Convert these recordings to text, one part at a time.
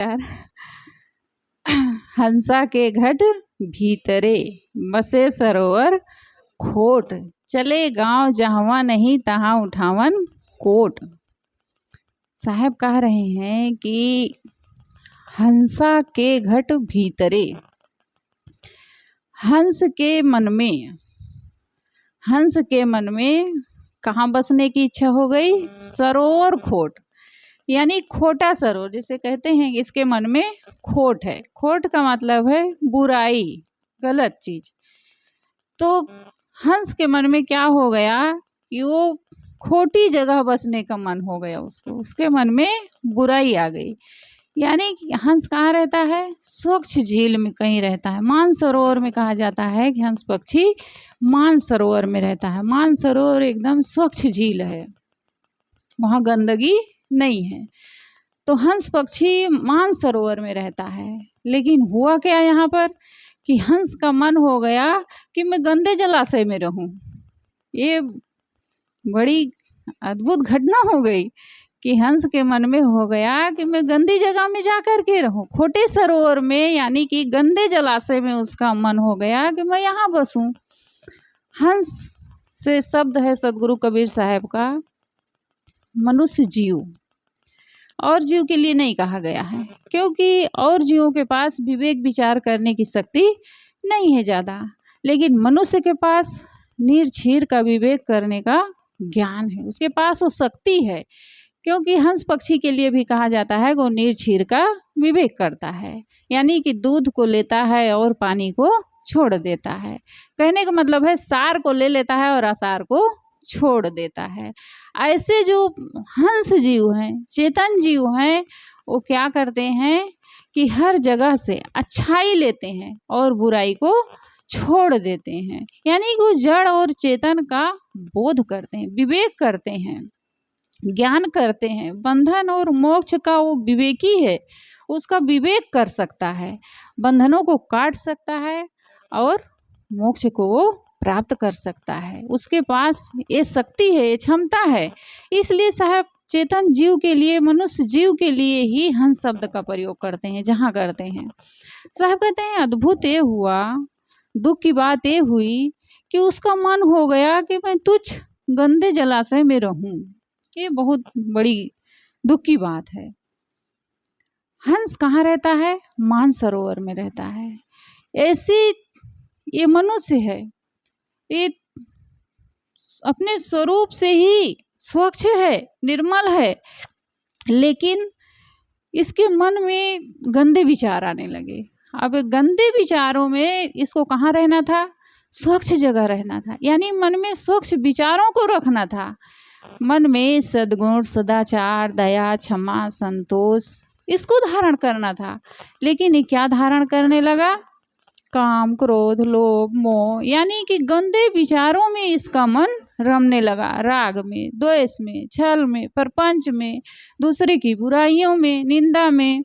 यार। हंसा के घट भीतरे बसे सरोवर खोट, चले गांव जहवा नहीं तहाँ उठावन कोट। साहब कह रहे हैं कि हंसा के घट भीतरे, हंस के मन में कहाँ बसने की इच्छा हो गई? सरोवर खोट, यानी खोटा सरोवर जिसे कहते हैं। इसके मन में खोट है। खोट का मतलब है बुराई, गलत चीज। तो हंस के मन में क्या हो गया कि वो खोटी जगह बसने का मन हो गया उसको, उसके मन में बुराई आ गई। यानी कि हंस कहाँ रहता है? स्वच्छ झील में कहीं रहता है। मानसरोवर में कहा जाता है कि हंस पक्षी मानसरोवर में रहता है। मानसरोवर एकदम स्वच्छ झील है, वहाँ गंदगी नहीं है। तो हंस पक्षी मानसरोवर में रहता है। लेकिन हुआ क्या यहाँ पर कि हंस का मन हो गया कि मैं गंदे जलाशय में रहूं। ये बड़ी अद्भुत घटना हो गई कि हंस के मन में हो गया कि मैं गंदी जगह में जा कर के रहूं, खोटे सरोवर में, यानी कि गंदे जलाशय में उसका मन हो गया कि मैं यहाँ बसूं। हंस से शब्द है सदगुरु कबीर साहब का, मनुष्य जीव। और जीव के लिए नहीं कहा गया है, क्योंकि और जीवों के पास विवेक विचार करने की शक्ति नहीं है ज़्यादा, लेकिन मनुष्य के पास निर्छीर का विवेक करने का ज्ञान है, उसके पास वो शक्ति है। क्योंकि हंस पक्षी के लिए भी कहा जाता है कि वो निर्छीर का विवेक करता है, यानी कि दूध को लेता है और पानी को छोड़ देता है। कहने का मतलब है सार को ले लेता है और असार को छोड़ देता है। ऐसे जो हंस जीव हैं, चेतन जीव हैं, वो क्या करते हैं कि हर जगह से अच्छाई लेते हैं और बुराई को छोड़ देते हैं। यानी कि वो जड़ और चेतन का बोध करते हैं, विवेक करते हैं, ज्ञान करते हैं। बंधन और मोक्ष का वो विवेकी है, उसका विवेक कर सकता है, बंधनों को काट सकता है और मोक्ष को वो प्राप्त कर सकता है। उसके पास ये शक्ति है, ये क्षमता है। इसलिए साहब चेतन जीव के लिए, मनुष्य जीव के लिए ही हंस शब्द का प्रयोग करते हैं जहाँ करते हैं। साहब कहते हैं अद्भुत ये हुआ, दुख की बात ये हुई कि उसका मन हो गया कि मैं तुच्छ गंदे जलाशय में रहूं। ये बहुत बड़ी दुख की बात है। हंस कहाँ रहता है? मानसरोवर में रहता है। ऐसी ये मनुष्य है, ये अपने स्वरूप से ही स्वच्छ है, निर्मल है, लेकिन इसके मन में गंदे विचार आने लगे। अब गंदे विचारों में इसको कहाँ रहना था? स्वच्छ जगह रहना था, यानी मन में स्वच्छ विचारों को रखना था। मन में सद्गुण, सदाचार, दया, क्षमा, संतोष, इसको धारण करना था। लेकिन ये क्या धारण करने लगा? काम, क्रोध, लोभ, मोह, यानी कि गंदे विचारों में इसका मन रमने लगा। राग में, द्वेष में, छल में, प्रपंच में, दूसरे की बुराइयों में, निंदा में,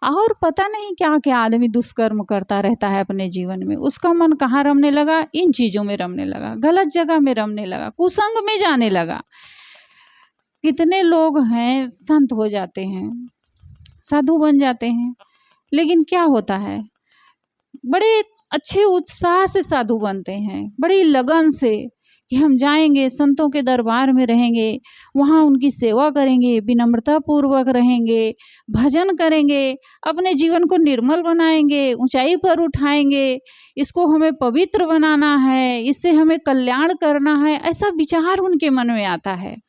और पता नहीं क्या क्या आदमी दुष्कर्म करता रहता है अपने जीवन में। उसका मन कहाँ रमने लगा? इन चीज़ों में रमने लगा, गलत जगह में रमने लगा, कुसंग में जाने लगा। कितने लोग हैं संत हो जाते हैं, साधु बन जाते हैं, लेकिन क्या होता है, बड़े अच्छे उत्साह से साधु बनते हैं, बड़ी लगन से कि हम जाएंगे, संतों के दरबार में रहेंगे, वहाँ उनकी सेवा करेंगे, विनम्रता पूर्वक रहेंगे, भजन करेंगे, अपने जीवन को निर्मल बनाएंगे, ऊंचाई पर उठाएंगे, इसको हमें पवित्र बनाना है, इससे हमें कल्याण करना है, ऐसा विचार उनके मन में आता है।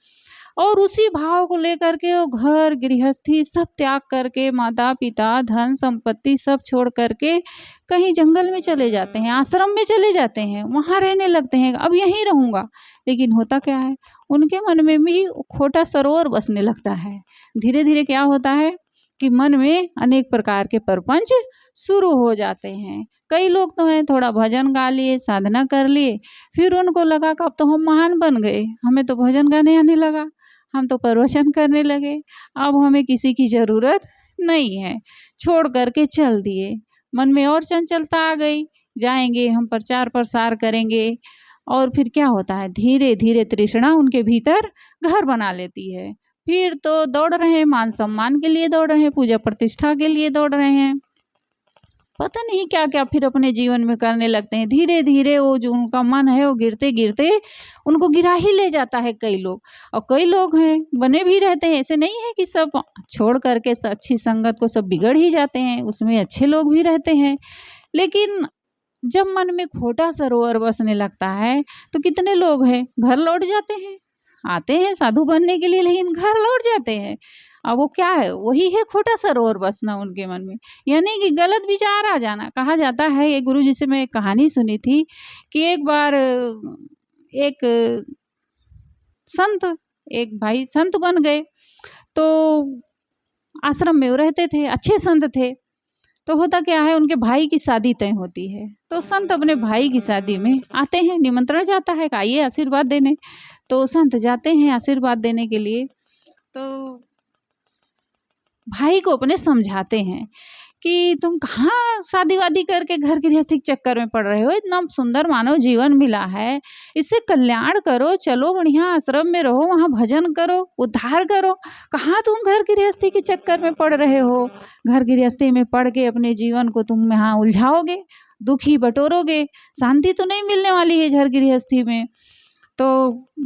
और उसी भाव को लेकर के वो घर गृहस्थी सब त्याग करके, माता पिता, धन संपत्ति सब छोड़ करके कहीं जंगल में चले जाते हैं, आश्रम में चले जाते हैं, वहाँ रहने लगते हैं, अब यहीं रहूँगा। लेकिन होता क्या है, उनके मन में भी खोटा सरोवर बसने लगता है। धीरे धीरे क्या होता है कि मन में अनेक प्रकार के प्रपंच शुरू हो जाते हैं। कई लोग तो हैं थोड़ा भजन गा लिए, साधना कर लिए, फिर उनको लगा कि अब तो हम महान बन गए, हमें तो भजन गाने आने लगा, हम तो प्रवचन करने लगे, अब हमें किसी की ज़रूरत नहीं है, छोड़ करके चल दिए। मन में और चंचलता आ गई, जाएंगे हम प्रचार प्रसार करेंगे। और फिर क्या होता है, धीरे धीरे तृष्णा उनके भीतर घर बना लेती है। फिर तो दौड़ रहे हैं, मान सम्मान के लिए दौड़ रहे हैं, पूजा प्रतिष्ठा के लिए दौड़ रहे हैं, पता नहीं क्या क्या फिर अपने जीवन में करने लगते हैं। धीरे धीरे वो जो उनका मन है वो गिरते गिरते उनको गिरा ही ले जाता है कई लोग। और कई लोग हैं बने भी रहते हैं, ऐसे नहीं है कि सब छोड़ करके अच्छी संगत को सब बिगड़ ही जाते हैं, उसमें अच्छे लोग भी रहते हैं। लेकिन जब मन में खोटा सरोवर बसने लगता है तो कितने लोग हैं घर लौट जाते हैं, आते हैं साधु बनने के लिए लेकिन घर लौट जाते हैं। अब वो क्या है, वही है खोटा सरोवर बसना उनके मन में, यानी कि गलत विचार आ जाना। कहा जाता है, एक गुरु जी से मैं एक कहानी सुनी थी कि एक बार एक संत, एक भाई संत बन गए, तो आश्रम में वो रहते थे, अच्छे संत थे। तो होता क्या है, उनके भाई की शादी तय होती है, तो संत अपने भाई की शादी में आते हैं, निमंत्रण जाता है कि आइए आशीर्वाद देने। तो संत जाते हैं आशीर्वाद देने के लिए, तो भाई को अपने समझाते हैं कि तुम कहाँ शादी वादी करके घर गृहस्थी के चक्कर में पड़ रहे हो, इतना सुंदर मानव जीवन मिला है, इससे कल्याण करो, चलो बढ़िया आश्रम में रहो, वहाँ भजन करो, उद्धार करो, कहाँ तुम घर गृहस्थी के चक्कर में पड़ रहे हो। घर गृहस्थी में पड़ के अपने जीवन को तुम यहाँ उलझाओगे, दुखी बटोरोगे, शांति तो नहीं मिलने वाली है घर गृहस्थी में। तो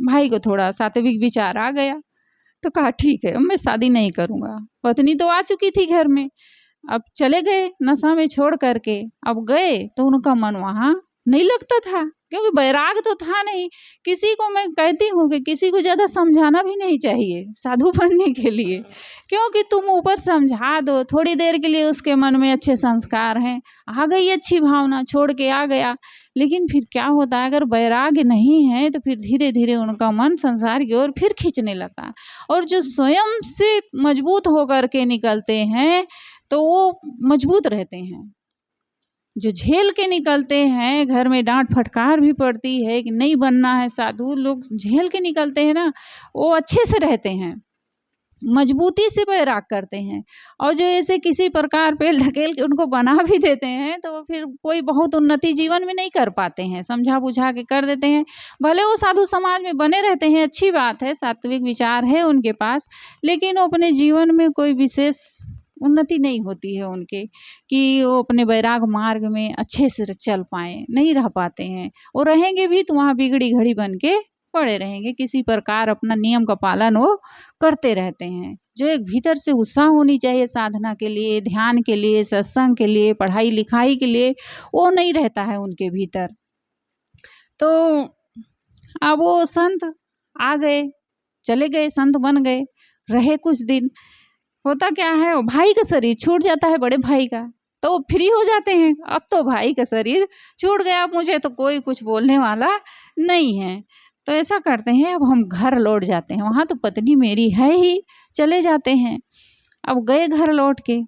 भाई को थोड़ा सात्विक विचार आ गया, तो कहा ठीक है मैं शादी नहीं करूँगा। पत्नी तो आ चुकी थी घर में, अब चले गए नशा में छोड़ करके। अब गए तो उनका मन वहाँ नहीं लगता था, क्योंकि बैराग तो था नहीं। किसी को मैं कहती हूँ कि किसी को ज़्यादा समझाना भी नहीं चाहिए साधु बनने के लिए, क्योंकि तुम ऊपर समझा दो, थोड़ी देर के लिए उसके मन में अच्छे संस्कार हैं, आ गई अच्छी भावना, छोड़ के आ गया। लेकिन फिर क्या होता है, अगर वैराग्य नहीं है तो फिर धीरे धीरे उनका मन संसार की ओर फिर खींचने लगता है। और जो स्वयं से मजबूत होकर के निकलते हैं तो वो मजबूत रहते हैं, जो झेल के निकलते हैं, घर में डांट फटकार भी पड़ती है कि नहीं बनना है साधु, लोग झेल के निकलते हैं ना, वो अच्छे से रहते हैं, मजबूती से बैराग करते हैं। और जो ऐसे किसी प्रकार पे ढकेल के उनको बना भी देते हैं तो फिर कोई बहुत उन्नति जीवन में नहीं कर पाते हैं, समझा बुझा के कर देते हैं। भले वो साधु समाज में बने रहते हैं, अच्छी बात है, सात्विक विचार है उनके पास, लेकिन वो अपने जीवन में कोई विशेष उन्नति नहीं होती है उनके, कि वो अपने वैराग मार्ग में अच्छे से चल पाएँ, नहीं रह पाते हैं। वो रहेंगे भी तो वहाँ बिगड़ी घड़ी बन के पड़े रहेंगे, किसी प्रकार अपना नियम का पालन वो करते रहते हैं। जो एक भीतर से उत्साह होनी चाहिए साधना के लिए, ध्यान के लिए, सत्संग के लिए, पढ़ाई लिखाई के लिए, वो नहीं रहता है उनके भीतर। तो अब वो संत आ गए, चले गए, संत बन गए, रहे कुछ दिन। होता क्या है, वो भाई का शरीर छूट जाता है, बड़े भाई का, तो वो फ्री हो जाते हैं। अब तो भाई का शरीर छूट गया, मुझे तो कोई कुछ बोलने वाला नहीं है, तो ऐसा करते हैं अब हम घर लौट जाते हैं, वहाँ तो पत्नी मेरी है ही, चले जाते हैं। अब गए घर लौट के,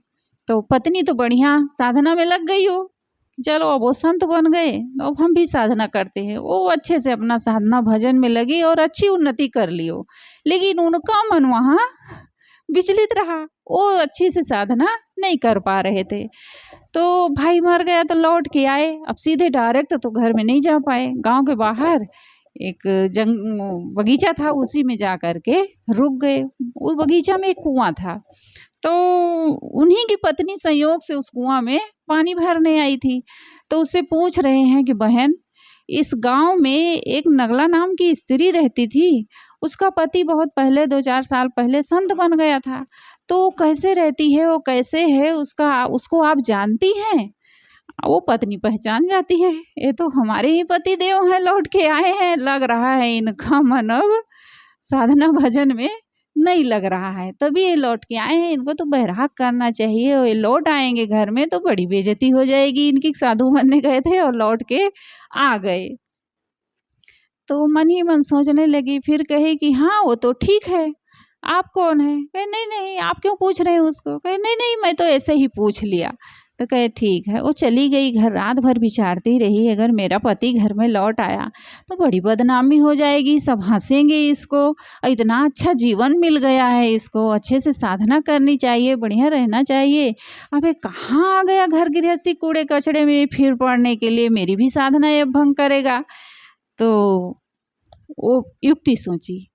तो पत्नी तो बढ़िया साधना में लग गई हो, चलो अब वो संत बन गए तो अब हम भी साधना करते हैं। वो अच्छे से अपना साधना भजन में लगी और अच्छी उन्नति कर ली हो, लेकिन उनका मन वहाँ विचलित रहा, वो अच्छी से साधना नहीं कर पा रहे थे। तो भाई मर गया तो लौट के आए, अब सीधे डायरेक्ट तो घर में नहीं जा पाए, गांव के बाहर एक बगीचा था, उसी में जा कर के रुक गए। उस बगीचा में एक कुआं था, तो उन्हीं की पत्नी संयोग से उस कुआं में पानी भरने आई थी। तो उससे पूछ रहे हैं कि बहन, इस गांव में एक नगला नाम की स्त्री रहती थी, उसका पति बहुत पहले 2-4 साल पहले संत बन गया था, तो कैसे रहती है, वो कैसे है, उसको आप जानती हैं? वो पत्नी पहचान जाती है, ये तो हमारे ही पति देव हैं, लौट के आए हैं, लग रहा है इनका मन अब साधना भजन में नहीं लग रहा है, तभी ये लौट के आए हैं, इनको तो बैराग करना चाहिए। और ये लौट आएंगे घर में तो बड़ी बेइज्जती हो जाएगी इनकी, साधु बनने गए थे और लौट के आ गए। तो मन ही मन सोचने लगी, फिर कहे कि हाँ वो तो ठीक है, आप कौन है? कहे नहीं नहीं, आप क्यों पूछ रहे हैं उसको? कहे नहीं नहीं, मैं तो ऐसे ही पूछ लिया। तो कहे ठीक है। वो चली गई घर, रात भर विचारती रही, अगर मेरा पति घर में लौट आया तो बड़ी बदनामी हो जाएगी, सब हंसेंगे इसको, इतना अच्छा जीवन मिल गया है इसको, अच्छे से साधना करनी चाहिए, बढ़िया रहना चाहिए। अबे कहाँ आ गया घर गृहस्थी कूड़े कचड़े में फिर पड़ने के लिए, मेरी भी साधना ये भंग करेगा। तो वो युक्ति सोची,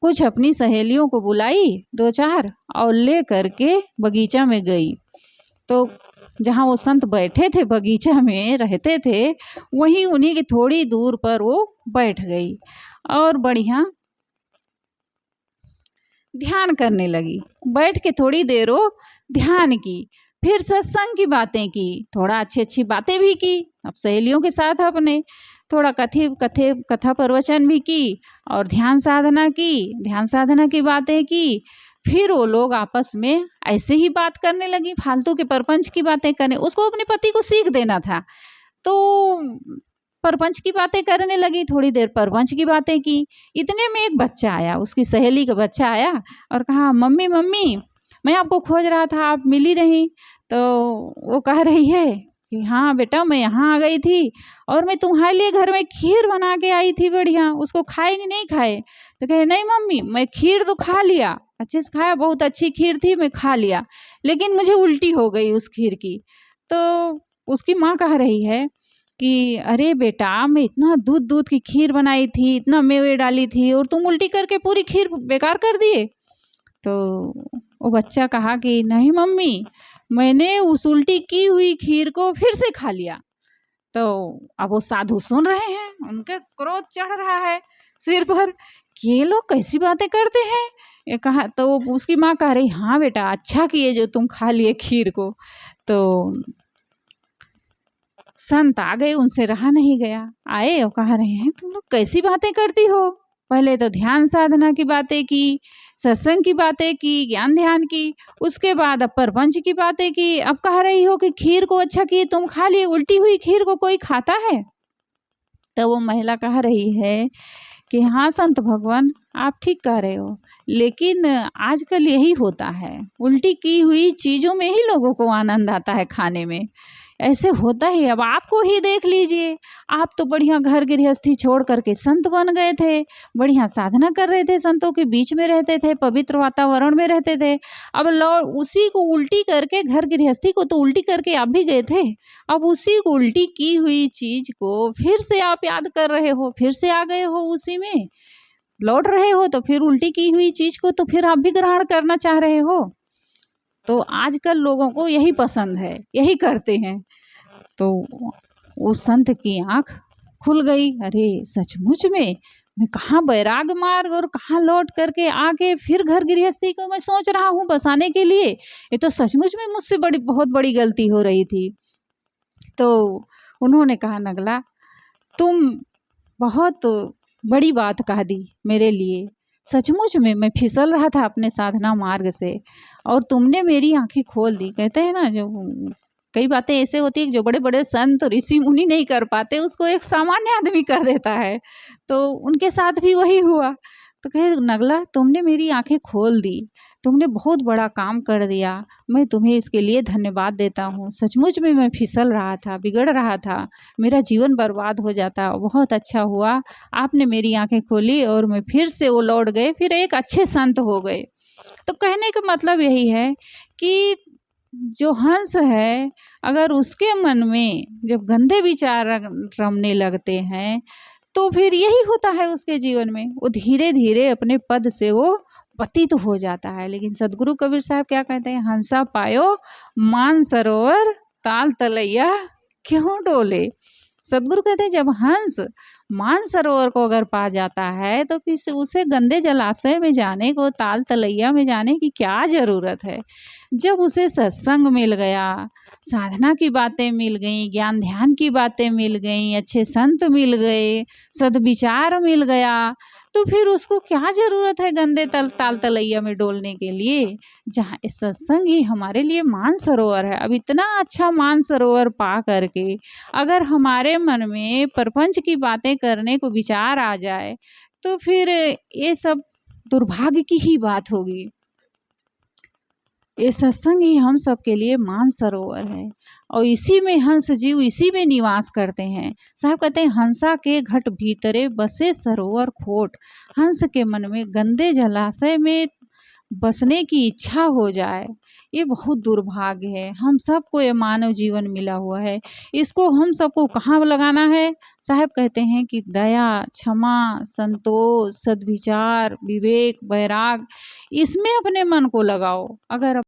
कुछ अपनी सहेलियों को बुलाई 2-4 और ले करके बगीचा में गई। तो जहाँ वो संत बैठे थे, बगीचा में रहते थे, वहीं उन्हीं की थोड़ी दूर पर वो बैठ गई और बढ़िया ध्यान करने लगी। बैठ के थोड़ी देर वो ध्यान की, फिर सत्संग की बातें की, थोड़ा अच्छी अच्छी बातें भी की। अब सहेलियों के साथ अपने थोड़ा कथा प्रवचन भी की और ध्यान साधना की बातें की। फिर वो लोग आपस में ऐसे ही बात करने लगी, फालतू के परपंच की बातें करने। उसको अपने पति को सीख देना था, तो परपंच की बातें करने लगी। थोड़ी देर परपंच की बातें की। इतने में एक बच्चा आया, उसकी सहेली का बच्चा आया और कहा, मम्मी मम्मी मैं आपको खोज रहा था, आप मिली नहीं। तो वो कह रही है कि हाँ बेटा, मैं यहाँ आ गई थी और मैं तुम्हारे लिए घर में खीर बना के आई थी बढ़िया, उसको खाएगी नहीं खाए? तो कहे नहीं मम्मी, मैं खीर तो खा लिया, अच्छे से खाया, बहुत अच्छी खीर थी, मैं खा लिया, लेकिन मुझे उल्टी हो गई उस खीर की। तो उसकी माँ कह रही है कि अरे बेटा, मैं इतना दूध की खीर बनाई थी, इतना मेवे डाली थी और तुम उल्टी करके पूरी खीर बेकार कर दिए। तो वो बच्चा कहा कि नहीं मम्मी, मैंने उस उल्टी की हुई खीर को फिर से खा लिया। तो अब वो साधु सुन रहे हैं, उनके क्रोध चढ़ रहा है सिर पर कि ये लोग कैसी बातें करते हैं। ये कहा तो उसकी माँ कह रही, हाँ बेटा, अच्छा किए जो तुम खा लिए खीर को। तो संत आ गए, उनसे रहा नहीं गया। आए और कह रहे हैं, तुम लोग कैसी बातें करती हो? पहले तो ध्यान साधना की बातें की, सत्संग की बातें की, ज्ञान ध्यान की, उसके बाद अब परपंच की बातें की, अब कह रही हो कि खीर को अच्छा किए तुम खा लिए, उल्टी हुई खीर को कोई खाता है? तो वो महिला कह रही है कि हाँ संत भगवान, आप ठीक कह रहे हो, लेकिन आजकल यही होता है, उल्टी की हुई चीज़ों में ही लोगों को आनंद आता है खाने में, ऐसे होता ही। अब आपको ही देख लीजिए, आप तो बढ़िया घर गृहस्थी छोड़ करके संत बन गए थे, बढ़िया साधना कर रहे थे, संतों के बीच में रहते थे, पवित्र वातावरण में रहते थे। अब उसी को उल्टी करके, घर गृहस्थी को तो उल्टी करके आप भी गए थे, अब उसी को उल्टी की हुई चीज को फिर से आप याद कर रहे हो, फिर से आ गए हो, उसी में लौट रहे हो, तो फिर उल्टी की हुई चीज को तो फिर आप भी ग्रहण करना चाह रहे हो। तो आजकल लोगों को यही पसंद है, यही करते हैं। तो उस संत की आंख खुल गई, अरे सचमुच में मैं कहाँ बैराग मार्ग और कहाँ लौट करके आके फिर घर गृहस्थी को मैं सोच रहा हूँ बसाने के लिए, ये तो सचमुच में मुझसे बहुत बड़ी गलती हो रही थी। तो उन्होंने कहा, नगला तुम बहुत बड़ी बात कह दी मेरे लिए, सचमुच में मैं फिसल रहा था अपने साधना मार्ग से और तुमने मेरी आंखें खोल दी। कहते हैं ना, जो कई बातें ऐसे होती है जो बड़े बड़े संत ऋषि मुनि नहीं कर पाते, उसको एक सामान्य आदमी कर देता है। तो उनके साथ भी वही हुआ। तो कहे, नगला तुमने मेरी आंखें खोल दी, तुमने बहुत बड़ा काम कर दिया, मैं तुम्हें इसके लिए धन्यवाद देता हूँ। सचमुच में मैं फिसल रहा था, बिगड़ रहा था, मेरा जीवन बर्बाद हो जाता, बहुत अच्छा हुआ आपने मेरी आंखें खोली और मैं फिर से वो लौट गए, फिर एक अच्छे संत हो गए। तो कहने का मतलब यही है कि जो हंस है, अगर उसके मन में जब गंदे विचार रमने लगते हैं तो फिर यही होता है उसके जीवन में, वो धीरे धीरे अपने पद से वो पतित हो जाता है। लेकिन सदगुरु कबीर साहब क्या कहते हैं, हंसा पायो मान सरोवर ताल तलैया क्यों डोले। सदगुरु कहते हैं जब हंस मान सरोवर को अगर पा जाता है तो फिर उसे गंदे जलाशय में जाने को, ताल तलैया में जाने की क्या ज़रूरत है। जब उसे सत्संग मिल गया, साधना की बातें मिल गई, ज्ञान ध्यान की बातें मिल गई, अच्छे संत मिल गए, सद्विचार मिल गया, तो फिर उसको क्या ज़रूरत है गंदे ताल तलैया में डोलने के लिए, जहाँ सत्संग ही हमारे लिए मान सरोवर है। अब इतना अच्छा मान सरोवर पा करके अगर हमारे मन में प्रपंच की बातें करने को विचार आ जाए तो फिर ये सब दुर्भाग्य की ही बात होगी। ये सत्संग ही हम सब के लिए मान सरोवर है और इसी में हंस जीव इसी में निवास करते हैं। साहब कहते हैं, हंसा के घट भीतरे बसे सरोवर खोट। हंस के मन में गंदे जलाशय में बसने की इच्छा हो जाए, ये बहुत दुर्भाग्य है। हम सबको ये मानव जीवन मिला हुआ है, इसको हम सबको कहाँ लगाना है? साहब कहते हैं कि दया, क्षमा, संतोष, सद्विचार, विवेक, वैराग, इसमें अपने मन को लगाओ। अगर